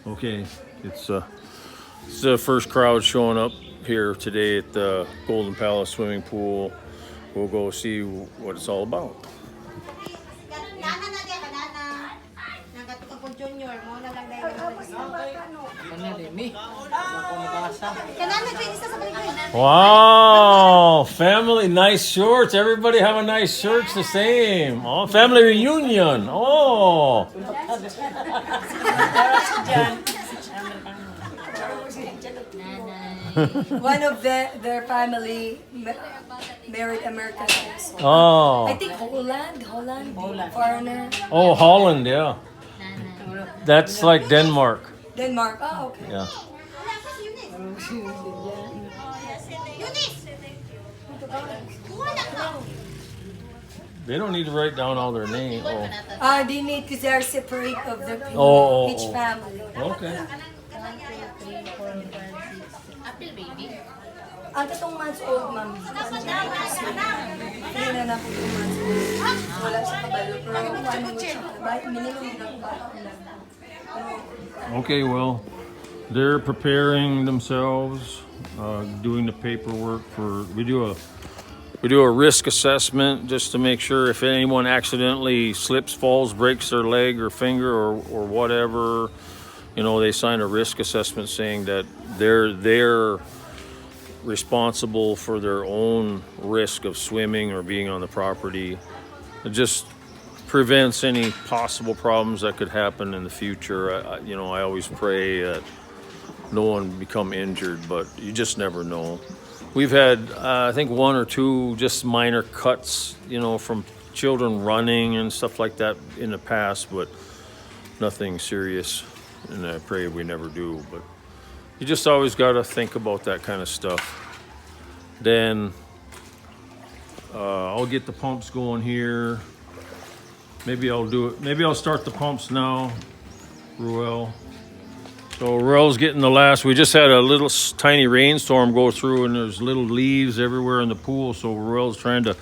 Okay, it's the first crowd showing up here today at the Golden Palace swimming pool. We'll go see what it's all about. Wow, family, nice shorts. Everybody have a nice shirts the same. Oh, family reunion. Oh. One of their family married American also. Oh. I think Holland, foreigner. Oh, Holland, yeah. That's like Denmark. Denmark. Oh, okay. Yeah. They don't need to write down all their names. Oh. They need because they're separate of the people, Oh, each family. Okay. Ang 2 months old, ma'am. Hindi na po 2 months old. Wala siya kabalo. Pero 1 month siya. Minimum ng Okay, well, they're preparing themselves, doing the paperwork for. We do a risk assessment just to make sure if anyone accidentally slips, falls, breaks their leg or finger or whatever, they sign a risk assessment saying that they're responsible for their own risk of swimming or being on the property. It just prevents any possible problems that could happen in the future. I always pray that no one become injured, but you just never know. We've had, I think, 1 or 2 just minor cuts, from children running and stuff like that in the past, but nothing serious. And I pray we never do. But you just always got to think about that kind of stuff. Then I'll get the pumps going here. Maybe I'll do it. Maybe I'll start the pumps now, Ruel. So Ruel's getting the last. We just had a little tiny rainstorm go through, and there's little leaves everywhere in the pool. So Ruel's trying to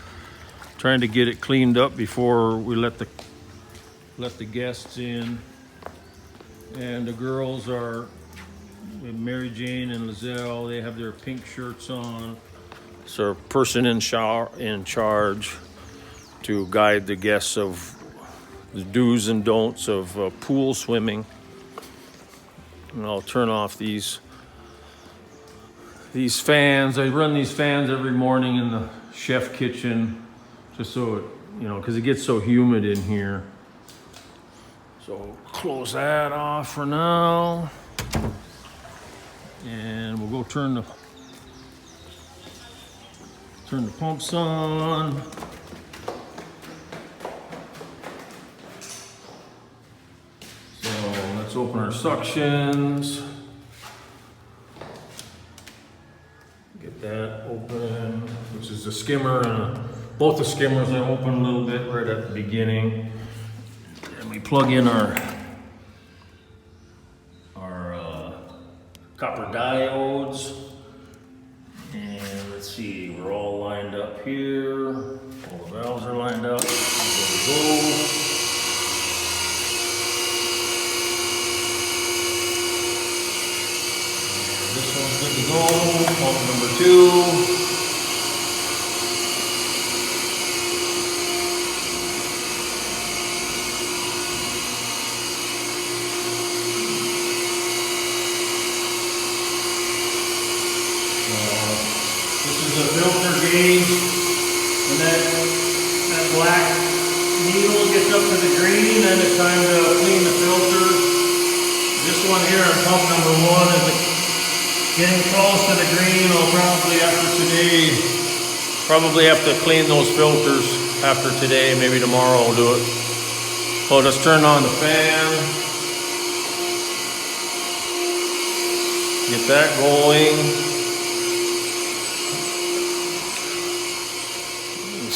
get it cleaned up before we let the guests in. And the girls are Mary Jane and Lizelle. They have their pink shirts on. So person in charge to guide the guests of the do's and don'ts of pool swimming. And I'll turn off these fans. I run these fans every morning in the chef kitchen, just so it, because it gets so humid in here. So close that off for now. And we'll go turn the pumps on. So let's open our suctions. Get that open, which is the skimmer and both the skimmers I open a little bit right at the beginning. And we plug in our copper diodes. And let's see, we're all lined up here. All the valves are lined up. There we go. This one's good to go. Pump number 2. This is a filter gauge, and that black needle gets up to the green, and it's time to clean the filter. This one here on pump number 1 is getting close to the green. I'll probably have to clean those filters after today. Maybe tomorrow I'll do it. So let's turn on the fan. Get that going.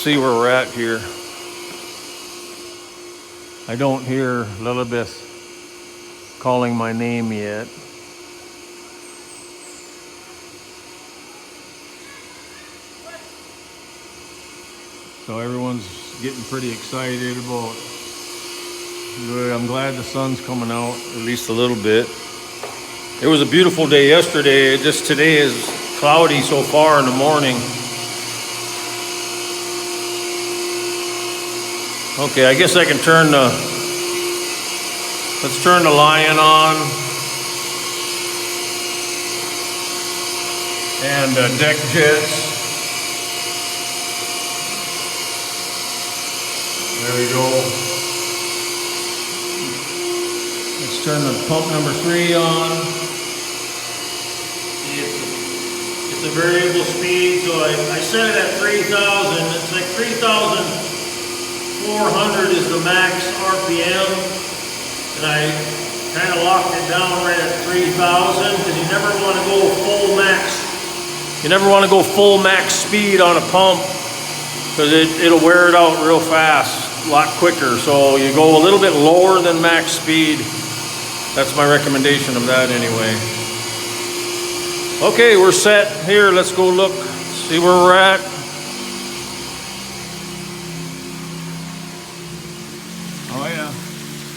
See where we're at here. I don't hear Lilibeth calling my name yet. So everyone's getting pretty excited about. I'm glad the sun's coming out at least a little bit. It was a beautiful day yesterday. Just today is cloudy so far in the morning. Okay, I guess I can turn let's turn the Lion on. And deck jets. There we go. Let's turn the pump number 3 on. It's a variable speed, so I set it at 3,000. It's like 3,400 is the max RPM. And I kind of locked it down right at 3,000 because you never want to go full max. You never want to go full max speed on a pump because it'll wear it out real fast, a lot quicker. So you go a little bit lower than max speed. That's my recommendation of that anyway. Okay, we're set here. Let's go look, see where we're at. Oh yeah,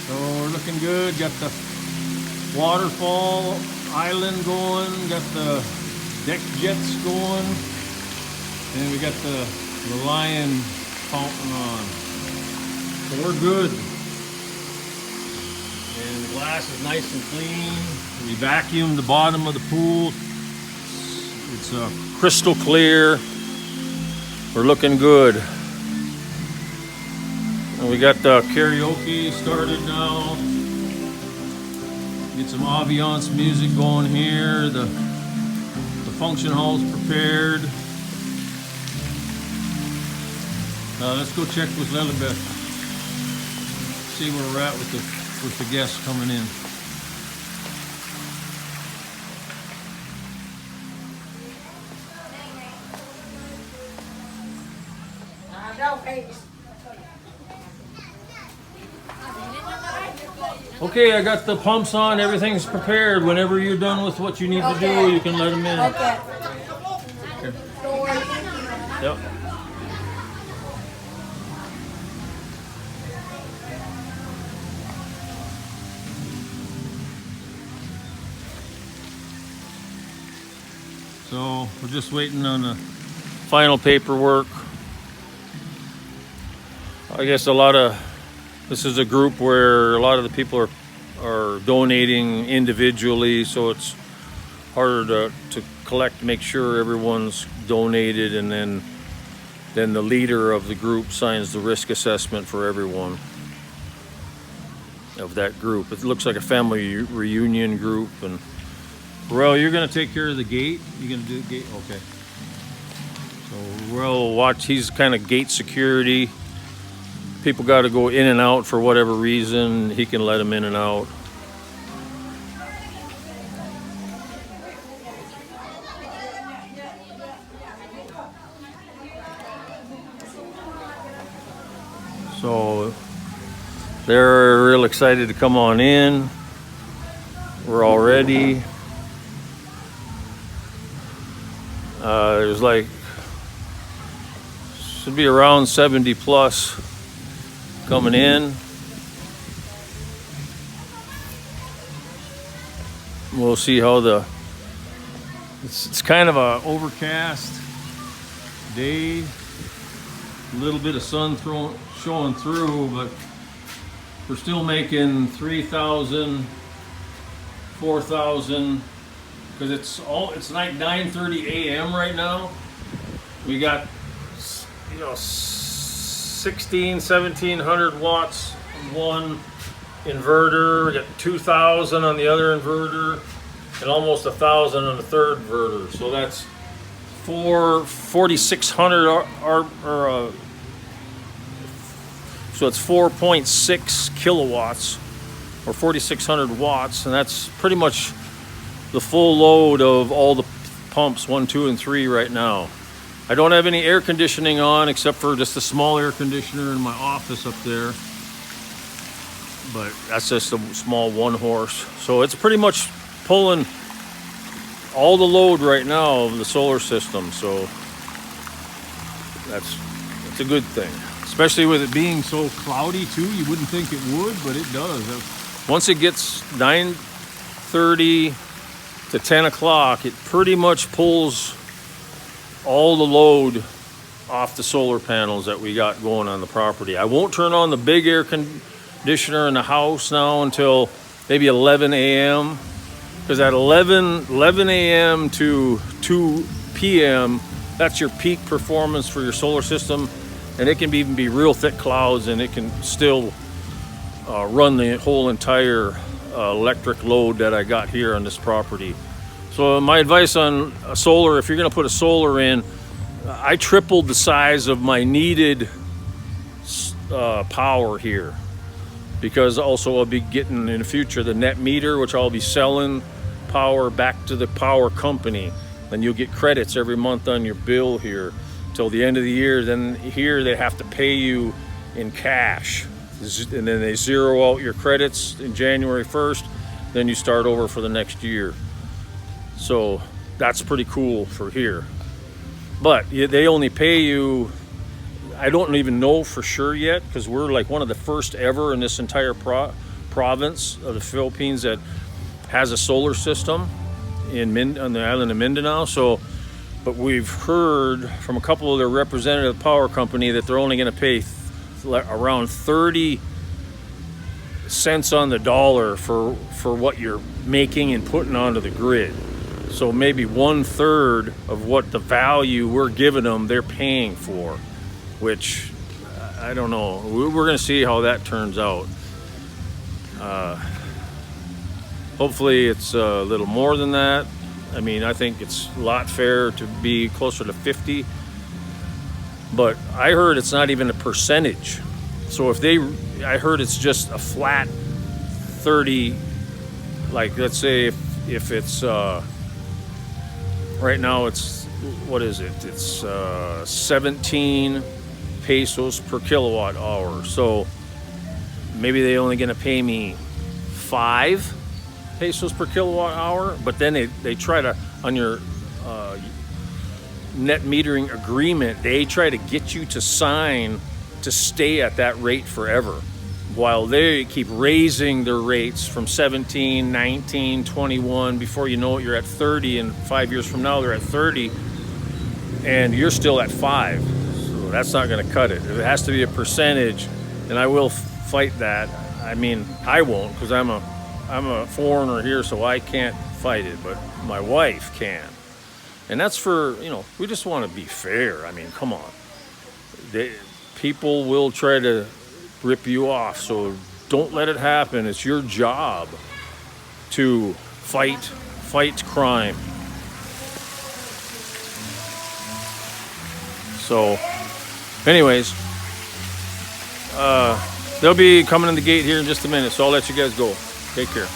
so we're looking good. Got the waterfall island going, got the deck jets going, and we got the Lion pumping on. So we're good. And the glass is nice and clean. We vacuumed the bottom of the pool. It's crystal clear. We're looking good. And we got the karaoke started now. Get some ambiance music going here. The function hall's prepared. Let's go check with Lilibeth. See where we're at with the guests coming in. Okay, I got the pumps on. Everything's prepared. Whenever you're done with what you need to do, you can let them in. Okay. Here. Yep. So we're just waiting on the final paperwork. I guess this is a group where a lot of the people are donating individually, so it's harder to collect, make sure everyone's donated, and then the leader of the group signs the risk assessment for everyone of that group. It looks like a family reunion group. And well, you're gonna take care of the gate? You're gonna do the gate? Okay. So we'll watch, he's kind of gate security. People got to go in and out for whatever reason. He can let them in and out. So they're real excited to come on in. We're all ready. There's like, should be around 70 plus coming in. We'll see how it's kind of a overcast day, a little bit of sun showing through, but we're still making 3,000, 4,000, because it's like 9:30 a.m. right now. We got 1,700 watts on one inverter. We got 2,000 on the other inverter, and almost 1,000 on the third inverter. So that's 4,600 so it's 4.6 kilowatts or 4,600 watts, and that's pretty much the full load of all the pumps 1, 2, and 3 right now. I don't have any air conditioning on except for just a small air conditioner in my office up there, but that's just a small 1 horse. So it's pretty much pulling all the load right now of the solar system. So that's a good thing, especially with it being so cloudy too. You wouldn't think it would, but it does. Once it gets 9:30 to 10 o'clock, it pretty much pulls all the load off the solar panels that we got going on the property. I won't turn on the big air conditioner in the house now until maybe 11 a.m. because at 11 a.m. to 2 p.m., that's your peak performance for your solar system, and it can even be real thick clouds, and it can still run the whole entire electric load that I got here on this property. So my advice on solar, if you're going to put a solar in, I tripled the size of my needed power here, because also I'll be getting in the future the net meter, which I'll be selling power back to the power company, and you'll get credits every month on your bill here till the end of the year. Then here they have to pay you in cash, and then they zero out your credits in January 1st, then you start over for the next year. So that's pretty cool for here. But they only pay you, I don't even know for sure yet, because we're like one of the first ever in this entire province of the Philippines that has a solar system on the island of Mindanao. So, but we've heard from a couple of their representative power company that they're only going to pay around 30 cents on the dollar for what you're making and putting onto the grid. So maybe 1/3 of what the value we're giving them, they're paying for, which I don't know. We're going to see how that turns out. Hopefully it's a little more than that. I mean, I think it's a lot fair to be closer to 50, but I heard it's not even a percentage. So I heard it's just a flat 30, like let's say if it's, right now it's, what is it? It's 17 pesos per kilowatt hour. So maybe they're only gonna pay me 5 pesos per kilowatt hour, but then they try to, on your net metering agreement, they try to get you to sign to stay at that rate forever, while they keep raising their rates from 17, 19, 21. Before you know it, you're at 30, and 5 years from now they're at 30, and you're still at 5. So that's not going to cut it. It has to be a percentage, and I will fight that. I mean, I won't, because I'm a foreigner here, so I can't fight it, but my wife can. And that's for, we just want to be fair. I mean, come on. People will try to rip you off, so don't let it happen. It's your job to fight crime. So anyways, they'll be coming in the gate here in just a minute, so I'll let you guys go. Take care.